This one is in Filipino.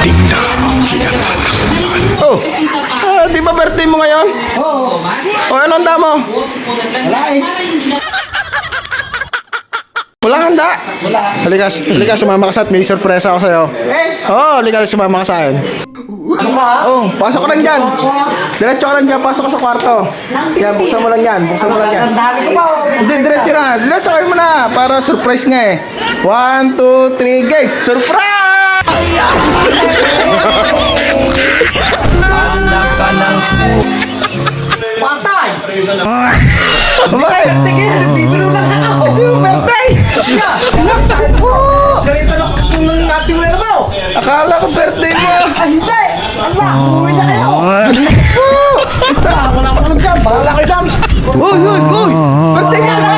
Dumating na ang kinatatakpan. Oh, di ba birthday mo ngayon? Oo. O, anong handa mo? Wala eh. Walang handa? Wala. Halika, sumama ka sa at may sorpresa ako sa'yo. Halika, sumama ka sa akin. Ano ba? Pasok ka lang dyan. Diretso ka lang dyan, pasok ka sa kwarto. Yan, buksan mo lang yan, Nandahan ka pa. Hindi, diretso kayo muna, para surprise nga eh. 1, 2, 3, game! Surprise! Patay! Bakit? Tingin, nagbibiro lang ako. Hindi mo birthday! Siya! Naku! Ganito na kung natin mo mo. Akala ko birthday mo! Hindi! Allah, umuwi na kayo. Naku! Isa! Wala ko lang dyan. Bahala kayo dyan. Uy! Birthday ka na!